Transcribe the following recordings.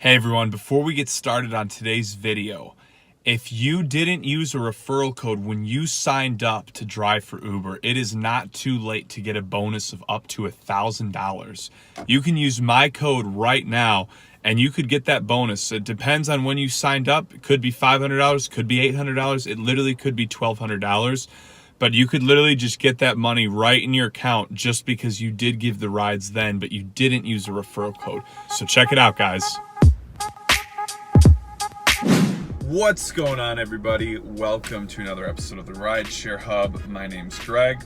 Hey everyone, before we get started on today's video, if you didn't use a referral code when you signed up to drive for Uber, it is not too late to get a bonus of up to $1,000. You can use my code right now and you could get that bonus. It depends on when you signed up. It could be $500, could be $800, it literally could be $1,200. But you could literally just get that money right in your account just because you did give the rides then, but you didn't use a referral code. So check it out, guys. What's going on, everybody? Welcome to another episode of the Rideshare Hub. My name's Greg.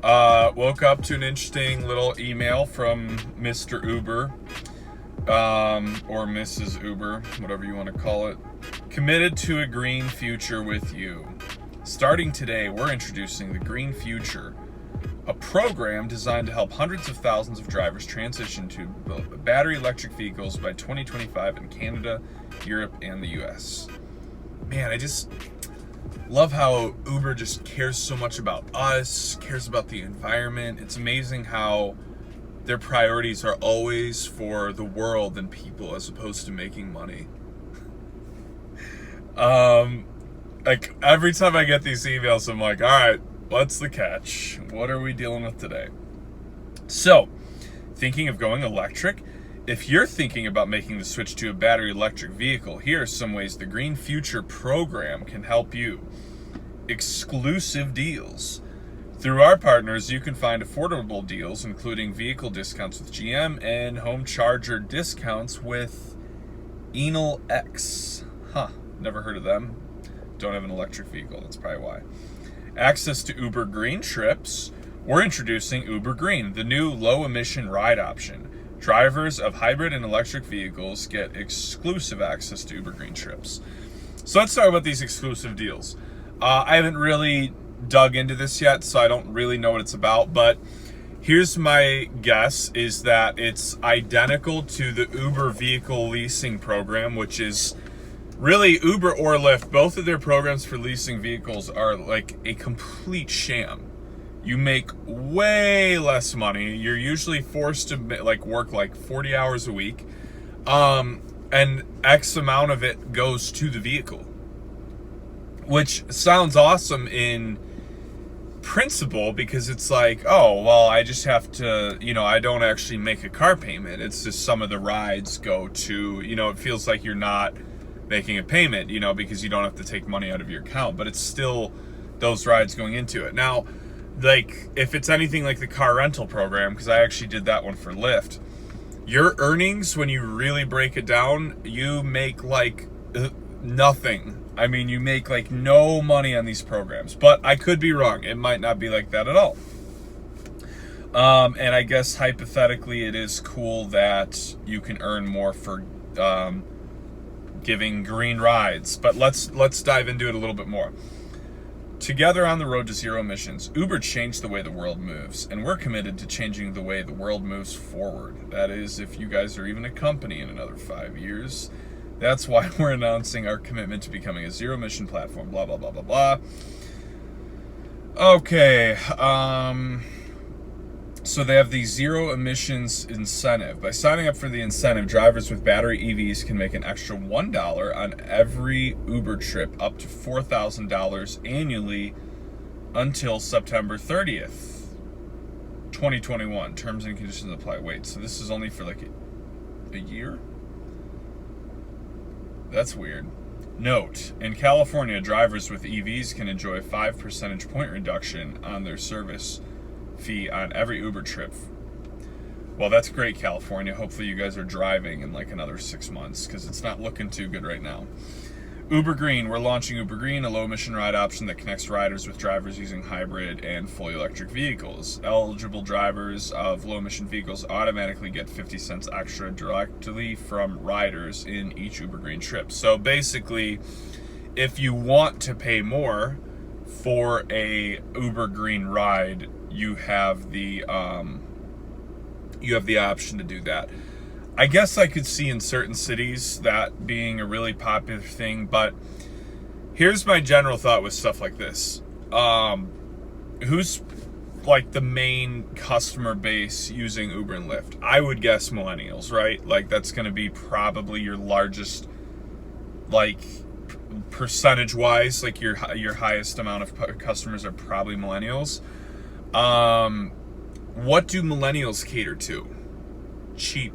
Woke up to an interesting little email from Mr. Uber, or Mrs. Uber, whatever you want to call it. Committed to a green future with you. Starting today, we're introducing the Green Future, a program designed to help hundreds of thousands of drivers transition to battery electric vehicles by 2025 in Canada, Europe, and the US. Man, I just love how Uber just cares so much about us, cares about the environment. It's amazing how their priorities are always for the world and people as opposed to making money. Like every time I get these emails, I'm like, all right, what's the catch? What are we dealing with today? So, thinking of going electric? If you're thinking about making the switch to a battery electric vehicle, here are some ways the Green Future program can help you. Exclusive deals. Through our partners, you can find affordable deals, including vehicle discounts with GM and home charger discounts with Enel X. Never heard of them. Don't have an electric vehicle, that's probably why. Access to Uber Green trips. We're introducing Uber Green, the new low-emission ride option. Drivers of hybrid and electric vehicles get exclusive access to Uber Green trips. So let's talk about these exclusive deals. I haven't really dug into this yet, so I don't really know what it's about, but here's my guess is that it's identical to the Uber vehicle leasing program, which is really Uber or Lyft. Both of their programs for leasing vehicles are like a complete sham. You make way less money. You're usually forced to work 40 hours a week. And X amount of it goes to the vehicle. Which sounds awesome in principle because it's like, oh, well, I just have to, I don't actually make a car payment. It's just some of the rides go to, it feels like you're not making a payment, because you don't have to take money out of your account, but it's still those rides going into it. Now, if it's anything like the car rental program, because I actually did that one for Lyft, your earnings, when you really break it down, you make nothing. I mean, you make no money on these programs, but I could be wrong. It might not be like that at all. And I guess hypothetically, it is cool that you can earn more for giving green rides, but let's dive into it a little bit more. Together on the road to zero emissions, Uber changed the way the world moves, and we're committed to changing the way the world moves forward. That is, if you guys are even a company in another 5 years. That's why we're announcing our commitment to becoming a zero emission platform, blah, blah, blah, blah, blah. Okay, so they have the zero emissions incentive. By signing up for the incentive, drivers with battery EVs can make an extra $1 on every Uber trip, up to $4,000 annually until September 30th, 2021. Terms and conditions apply. Wait, so this is only for a year? That's weird. Note, in California, drivers with EVs can enjoy a 5 percentage point reduction on their service fee on every Uber trip. Well, that's great, California. Hopefully you guys are driving in another 6 months, because it's not looking too good right now. Uber Green. We're launching Uber Green, a low-emission ride option that connects riders with drivers using hybrid and fully electric vehicles. Eligible drivers of low-emission vehicles automatically get 50 cents extra directly from riders in each Uber Green trip. So basically, if you want to pay more for a Uber Green ride, you have the option to do that. I guess I could see in certain cities that being a really popular thing, but here's my general thought with stuff like this. Who's like the main customer base using Uber and Lyft? I would guess millennials, right? Like that's going to be probably your largest, like percentage wise, like your highest amount of customers are probably millennials. What do millennials cater to? Cheap.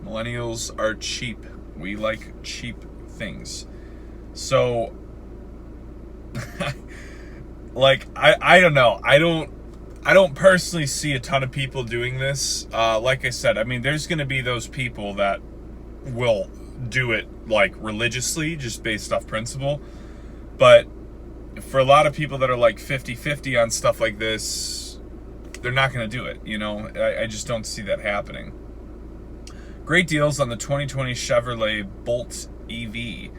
Millennials are cheap. We like cheap things. So like I don't know. I don't personally see a ton of people doing this. Like I said, I mean, there's going to be those people that will do it like religiously, just based off principle. But for a lot of people that are like 50-50 on stuff like this, they're not going to do it. You know, I just don't see that happening. Great deals on the 2020 Chevrolet Bolt EV.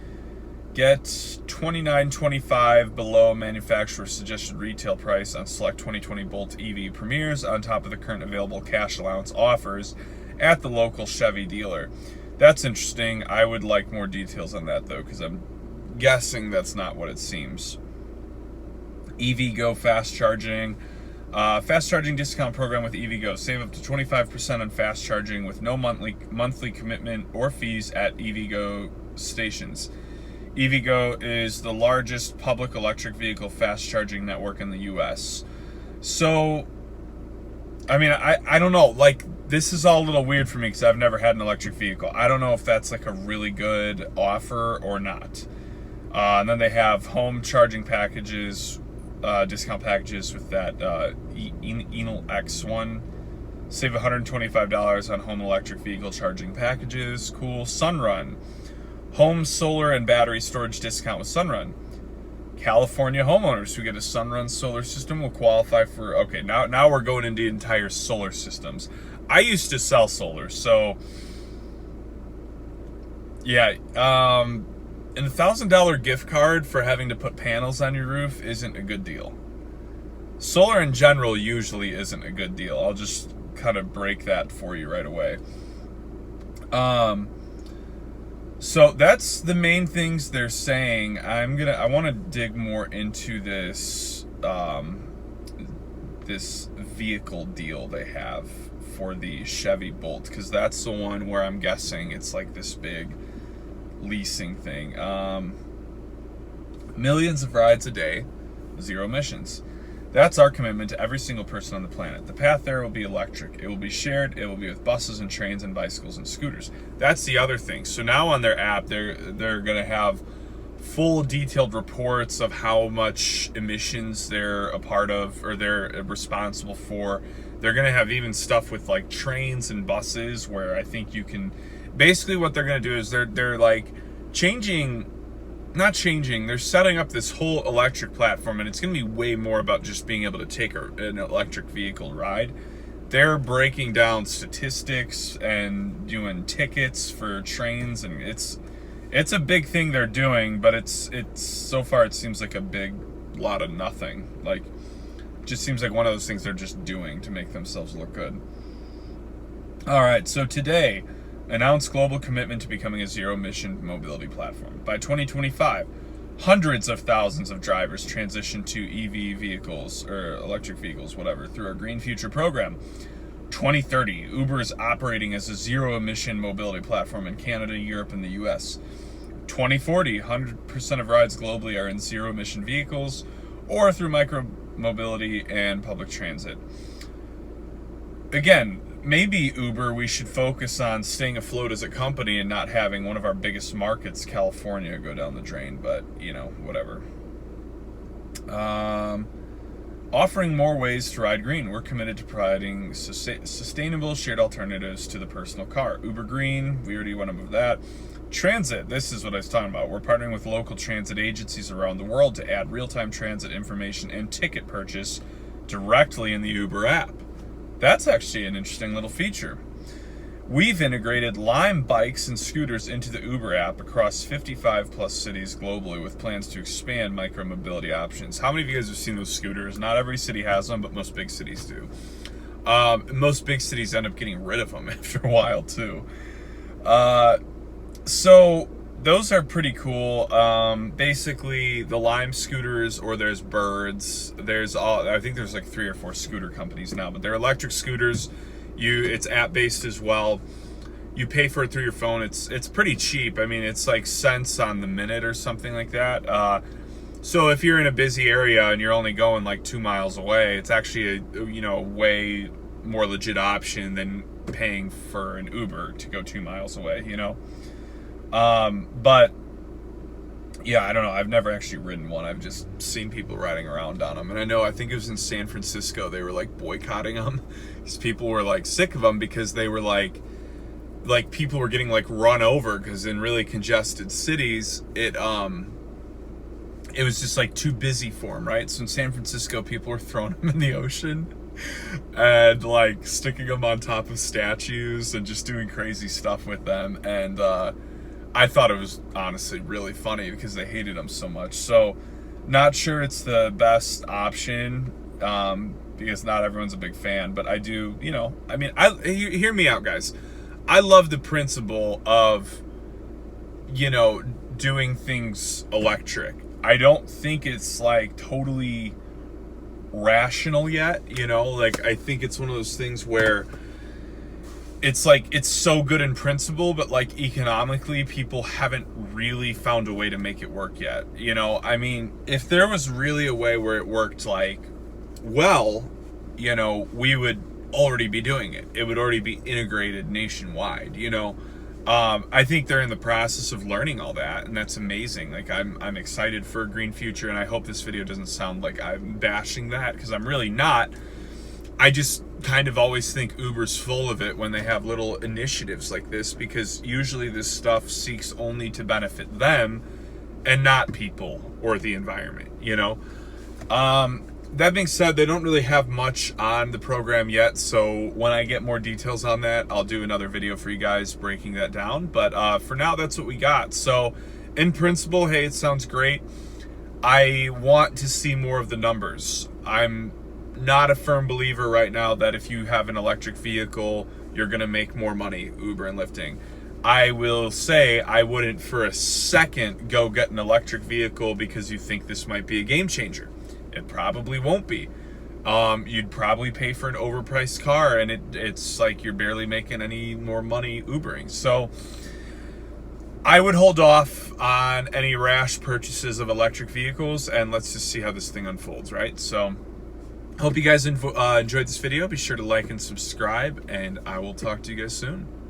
Get $29.25 below manufacturer's suggested retail price on select 2020 Bolt EV Premiers on top of the current available cash allowance offers at the local Chevy dealer. That's interesting. I would like more details on that though, because I'm guessing that's not what it seems. EVgo fast charging. Fast charging discount program with EVgo. Save up to 25% on fast charging with no monthly commitment or fees at EVgo stations. EVgo is the largest public electric vehicle fast charging network in the US. So, I mean, I don't know. Like, this is all a little weird for me because I've never had an electric vehicle. I don't know if that's like a really good offer or not. And then they have home charging packages, discount packages with that Enel X1. Save $125 on home electric vehicle charging packages. Cool. Sunrun. Home solar and battery storage discount with Sunrun. California homeowners who get a Sunrun solar system will qualify for... Okay, now we're going into entire solar systems. I used to sell solar, so... Yeah, and a $1,000 gift card for having to put panels on your roof isn't a good deal. Solar in general usually isn't a good deal. I'll just kind of break that for you right away. So that's the main things they're saying. I want to dig more into this this vehicle deal they have for the Chevy Bolt, because that's the one where I'm guessing it's like this big leasing thing. Millions of rides a day, zero emissions. That's our commitment to every single person on the planet. The path there will be electric. It will be shared. It will be with buses and trains and bicycles and scooters. That's the other thing. So now on their app, they're going to have full detailed reports of how much emissions they're a part of or they're responsible for. They're going to have even stuff with like trains and buses where I think you can... Basically what they're going to do is they're like they're setting up this whole electric platform, and it's going to be way more about just being able to take an electric vehicle ride. They're breaking down statistics and doing tickets for trains, and it's a big thing they're doing, but it's so far it seems like a big lot of nothing. Like, it just seems like one of those things they're just doing to make themselves look good. All right, so today, announced global commitment to becoming a zero-emission mobility platform. By 2025, hundreds of thousands of drivers transition to EV vehicles, or electric vehicles, whatever, through our Green Future program. 2030, Uber is operating as a zero-emission mobility platform in Canada, Europe, and the US. 2040, 100% of rides globally are in zero-emission vehicles or through micro-mobility and public transit. Again, maybe Uber, we should focus on staying afloat as a company and not having one of our biggest markets, California, go down the drain, but, you know, whatever. Offering more ways to ride green. We're committed to providing sustainable shared alternatives to the personal car. Uber Green, we already went over that. Transit, this is what I was talking about. We're partnering with local transit agencies around the world to add real-time transit information and ticket purchase directly in the Uber app. That's actually an interesting little feature. We've integrated Lime bikes and scooters into the Uber app across 55 plus cities globally with plans to expand micro-mobility options. How many of you guys have seen those scooters? Not every city has them, but most big cities do. Most big cities end up getting rid of them after a while too. So those are pretty cool. Basically, the Lime scooters, or there's Birds. I think there's like 3 or 4 scooter companies now, but they're electric scooters. It's app based as well. You pay for it through your phone. It's pretty cheap. I mean, it's like cents on the minute or something like that. So if you're in a busy area and you're only going like 2 miles away, it's actually a way more legit option than paying for an Uber to go 2 miles away. But yeah, I don't know. I've never actually ridden one. I've just seen people riding around on them. And I think it was in San Francisco, they were like boycotting them because people were like sick of them because they were like people were getting like run over, because in really congested cities, it was just like too busy for them, right? So in San Francisco, people were throwing them in the ocean and like sticking them on top of statues and just doing crazy stuff with them. And I thought it was honestly really funny because they hated them so much. So not sure it's the best option, because not everyone's a big fan, but I do, hear me out, guys. I love the principle of, doing things electric. I don't think it's like totally rational yet, I think it's one of those things where it's like, it's so good in principle, but like economically, people haven't really found a way to make it work yet. If there was really a way where it worked like, well, we would already be doing it. It would already be integrated nationwide, I think they're in the process of learning all that, and that's amazing. Like, I'm excited for a green future, and I hope this video doesn't sound like I'm bashing that, because I'm really not. I just kind of always think Uber's full of it when they have little initiatives like this, because usually this stuff seeks only to benefit them and not people or the environment, That being said, they don't really have much on the program yet, so when I get more details on that, I'll do another video for you guys breaking that down. But for now, that's what we got. So in principle, hey, it sounds great. I want to see more of the numbers. I'm not a firm believer right now that if you have an electric vehicle, you're going to make more money, Uber and Lyfting. I will say I wouldn't for a second go get an electric vehicle because you think this might be a game changer. It probably won't be. You'd probably pay for an overpriced car, and it's like you're barely making any more money Ubering. So I would hold off on any rash purchases of electric vehicles, and let's just see how this thing unfolds, right? So hope you guys enjoyed this video. Be sure to like and subscribe, and I will talk to you guys soon.